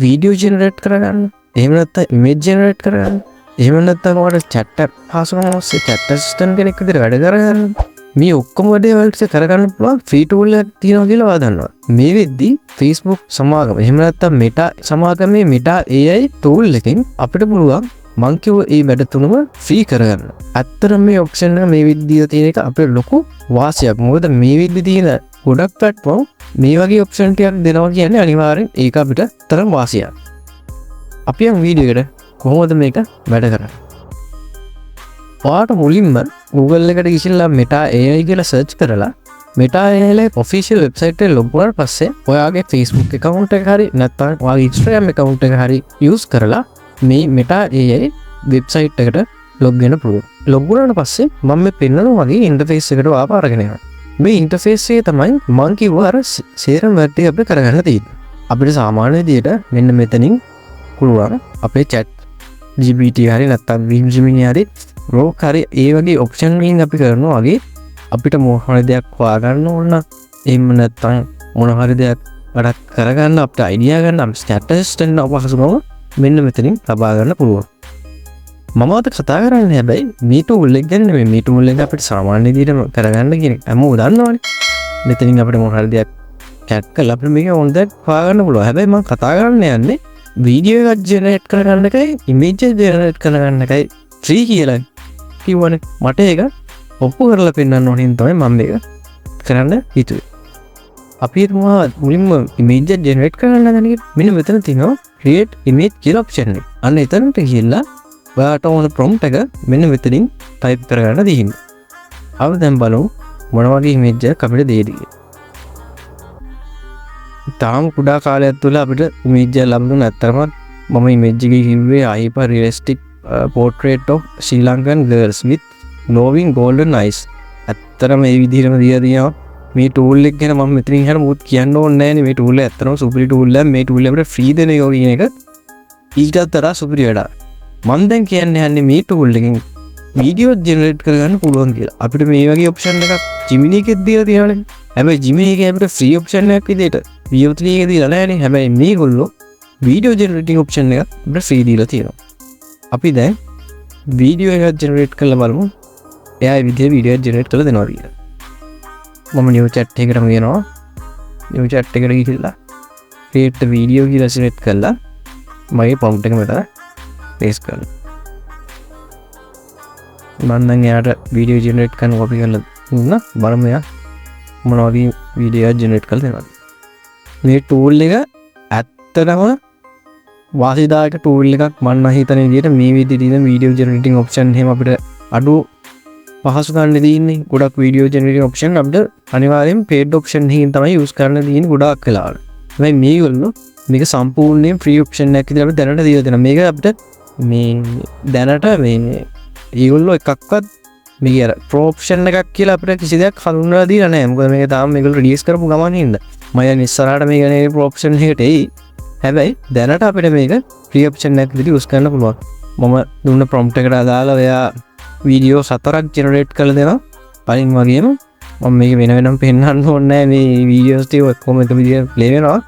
Video generate කරගන්න, එහෙම නැත්නම් ඉමේජ් ජෙනරේට් කරගන්න, එහෙම නැත්නම් ඔයාලට chat app හසුන ඔස්සේ chat assistant කෙනෙක් විදිහට වැඩ කරගන්න. මේ ඔක්කොම වැඩේ වලට කරගන්න පුළුවන් ෆ්‍රී ටූල් එකක් තියෙනවා කියලා ඔයා දන්නවා. මේ වෙද්දි Facebook සමාගම එහෙම නැත්නම් Meta සමාගමේ Meta AI ටූල් එකෙන් අපිට පුළුවන් මං කිව්ව ඒ වැඩ තුනම ෆ්‍රී කරගන්න. ඇත්තටම මේ ඔප්ෂන් එක මේ විදිහට තියෙන එක අපිට ලොකු වාසියක්. මොකද මේ විදිහට තියෙන ගොඩක් platform මේ වගේ ඔප්ෂන් ටිකක් දෙනවා කියන්නේ අනිවාර්යෙන් ඒක අපිට තරම් වාසියක්. අපි යම් වීඩියෝ එකට කොහොමද මේක වැඩ කරන්නේ? ඔයාට මුලින්ම Google එකට ගිහිල්ලා Meta AI කියලා search කරලා Meta AI official website එක log වුණාට පස්සේ ඔයාගේ Facebook account එක හරි නැත්නම් ඔයාගේ Instagram account එක හරි use කරලා මේ Meta AI website එකට log වෙන්න පුළුවන්. log වුණාට පස්සේ මම මේ පෙන්නන වගේ interface එකට ඔයාව අරගෙන යනවා. මේ interface එක තමයි මම කිව්වා අර සේරම වැඩේ අපිට කරගන්න තියෙන්නේ. අපිට සාමාන්‍ය විදියට මෙන්න මෙතනින් පුළුවන් අපේ chat GPT හරි නැත්නම් Gemini හරි රෝක් හරි ඒ වගේ ඔප්ෂන් වලින් අපි කරනවා වගේ අපිට මොන හරි දෙයක් හොයාගන්න ඕන නම් එහෙම නැත්නම් මොන හරි දෙයක් වැඩක් කරගන්න අපිට අයිඩියා ගන්න අපි chat assistant අපහසුකම මෙන්න මෙතනින් ලබා ගන්න පුළුවන්. මම අද කතා කරන්නේ හැබැයි මේ ටූල් එක ගැන නෙමෙයි. මේ ටූල් එක අපිට සාමාන්‍ය විදිහට කරගන්න කියන හැමෝම දන්නවනේ. මෙතනින් අපිට මොන හරි දෙයක් chat කරලා අපිට මේක on that හොයාගන්න පුළුවන්. හැබැයි මම කතා කරන්න යන්නේ වීඩියෝ එකක් ජෙනරේට් කරගන්න එකයි ඉමේජ් එක ජෙනරේට් කරගන්න එකයි ෆ්‍රී කියලා කිව්වනේ. මට ඒක ඔප්පු කරලා පෙන්නන්න ඕනේ තමයි මම මේක කරන්න හිතුවේ. අපි මුලින්ම ඉමේජ් එක ජෙනරේට් කරන්න හදන මෙන්න මෙතන තියෙනවා create image කියලා ඔප්ෂන් එක. අන්න එතනට ගිහිල්ලා ඔයාට ඕන prompt එක මෙන්න මෙතනින් type කරගන්න තියෙනවා. අපි දැන් බලමු මොන වගේ image එකක් අපිට දෙයිද කියලා. තාම කුඩා කාලයක් තුළ අපිට image එක ලැබුණා. නැත්තරම මම image එකේ කිව්වේ hyper realistic portrait of Sri Lankan girls with glowing golden eyes. ඇත්තටම මේ විදිහටම දීලා තියෙනවා. මේ ටූල් එක ගැන මම මෙතනින් හැම මොකද කියන්න ඕනේ නැහැ නේ. මේ ටූල් එක ඇත්තටම සුපිරි ටූල් එකක්. මේ ටූල් එක අපිට ෆ්‍රී දෙන එක කියන එක ඊටත් වඩා සුපිරි වැඩක්. මම දැන් කියන්න යන්නේ මේ ටූල් එකෙන් වීඩියෝ ජෙනරේට් කරගන්න පුළුවන් කියලා. අපිට මේ වගේ ඔප්ෂන් එකක් Gemini එකෙත් දීලා තියෙනවානේ. හැබැයි Gemini එකේ අපිට ෆ්‍රී ඔප්ෂන් එකක් විදිහට VO3 එකේ දීලා නැහැනේ. හැබැයි මේගොල්ලෝ වීඩියෝ ජෙනරේටිං ඔප්ෂන් එකක් අපිට ෆ්‍රී දීලා තියෙනවා. අපි දැන් වීඩියෝ එකක් ජෙනරේට් කරලා බලමු. එයා මේ විදිහට වීඩියෝ එකක් ජෙනරේට් කරලා දෙනවා කියලා. මම new chat එකකටම යනවා. new chat එකට ගිහිල්ලා create the video කියලා select කරලා මගේ prompt එක මෙතන paste කරනවා. මම දැන් එයාට වීඩියෝ ජෙනරේට් කරන්න copy කරලා දුන්නා. බලමු එයා මොන වගේ වීඩියෝ එකක් ජෙනරේට් කරලා දෙනවද. මේ ටූල් එක ඇත්තටම වාසිදායක ටූල් එකක්. මම හිතන විදිහට මේ විදිහට තියෙන වීඩියෝ ජෙනරේටිං ඔප්ෂන් එහෙම අපිට අඩු පහසු ගන්න තියෙන්නේ. ගොඩක් වීඩියෝ ජෙනරේටිං ඔප්ෂන් අපිට අනිවාර්යෙන් paid option එකකින් තමයි use කරන්න තියෙන්නේ ගොඩක් වෙලාවට. හැබැයි මේගොල්ලෝ මේක සම්පූර්ණයෙන් free option එකක් විදිහට අපිට දැනට දීලා දෙනවා. මේක අපිට මේ දැනට මේ ඒගොල්ලෝ එකක්වත් මේක අර pro option එකක් කියලා අපිට කිසි දෙයක් හඳුන්වලා දීලා නැහැ. මොකද මේක තාම මේගොල්ලෝ release කරපු ගමන් ඉන්න. මම යන්නේ ඉස්සරහට මේක නේ pro option එකට එයි. හැබැයි දැනට අපිට මේක free option එකක් විදිහට use කරන්න පුළුවන්. මම දුන්න prompt එකට අදාළව එයා වීඩියෝ 4ක් ජෙනරේට් කරලා දෙනවා. පරින් වගේම මම මේක වෙන වෙනම පෙන්වන්න ඕනේ නැහැ. මේ වීඩියෝස් ටික ඔක්කොම එක විදිහට ප්ලේ වෙනවා.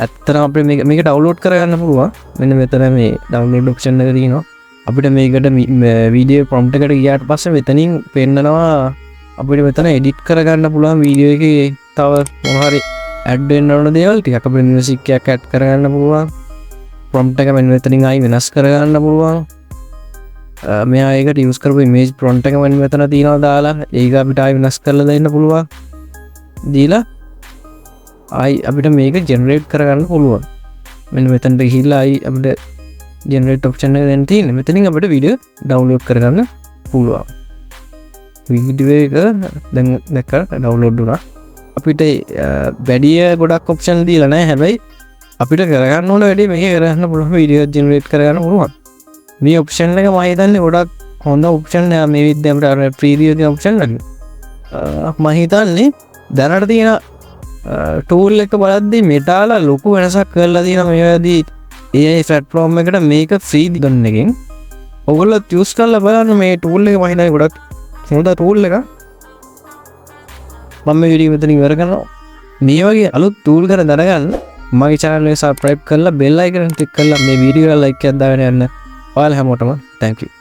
ඇත්තටම අපිට මේක ඩවුන්ලෝඩ් කරගන්න පුළුවන්. මෙන්න මෙතන මේ ඩවුන්ලෝඩ් ඔප්ෂන් එක තියෙනවා. අපිට මේකට වීඩියෝ ප්‍රොම්ප්ට් එකට ගියාට පස්සේ මෙතනින් පෙන්නනවා අපිට මෙතන එඩිට් කරගන්න පුළුවන් වීඩියෝ එකේ තව මොන හරි ඇඩ් වෙන්න ඕන දේවල් ටිකක් අපිට මියුසික් එකක් ඇඩ් කරගන්න පුළුවන්. ප්‍රොම්ප්ට් එක මෙන්න මෙතනින් ආයි වෙනස් කරගන්න පුළුවන්. මෙයා ඒකට යූස් කරපු ඉමේජ් ප්‍රොම්ප්ට් එක මෙන්න මෙතන තියෙනවා දාලා ඒක අපිට ආයි වෙනස් කරලා දෙන්න පුළුවන්. දීලා ආයි අපිට මේක ජෙනරේට් කරගන්න පුළුවන්. මෙන්න මෙතනට ගිහිල්ලා ආයි අපිට ජෙනරේට් ඔප්ෂන් එක දැන් තියෙන්නේ. මෙතනින් අපිට වීඩියෝ ඩවුන්ලෝඩ් කරගන්න පුළුවන්. වීඩියෝ එක දැන් දැක්කා ඩවුන්ලෝඩ් වුණා. අපිට වැඩිය ගොඩක් ඔප්ෂන් දීලා නැහැ. හැබැයි අපිට කරගන්න ඕන වැඩේ මේක කරගන්න පුළුවන්. වීඩියෝ ජෙනරේට් කරගන්න පුළුවන්. මේ ඔප්ෂන් එක මම හිතන්නේ ගොඩක් හොඳ ඔප්ෂන් එක. මේ විදිහට අපිට ෆ්‍රී දීන ඔප්ෂන් එක. මම හිතන්නේ දැනට තියෙන ටූල් එක බලද්දී මෙටාලා ලොකු වෙනසක් කරලා තියෙනවා මේ වෙලාවේදී. AI platform එකට මේක ෆ්‍රී දෙන්න එකෙන් ඔයගොල්ලෝ යූස් කරලා බලන්න. මේ ටූල් එක මම හිතන්නේ ගොඩක් හොඳ ටූල් එකක්. මම මේ වීඩියෝ මෙතන ඉවර කරනවා. මේ වගේ අලුත් ටූල් ගැන දැනගන්න මගේ channel එක subscribe කරලා bell icon එක click කරලා මේ වීඩියෝ එක like එකක් දාගෙන යන්න. ඔයාලා හැමෝටම thank you.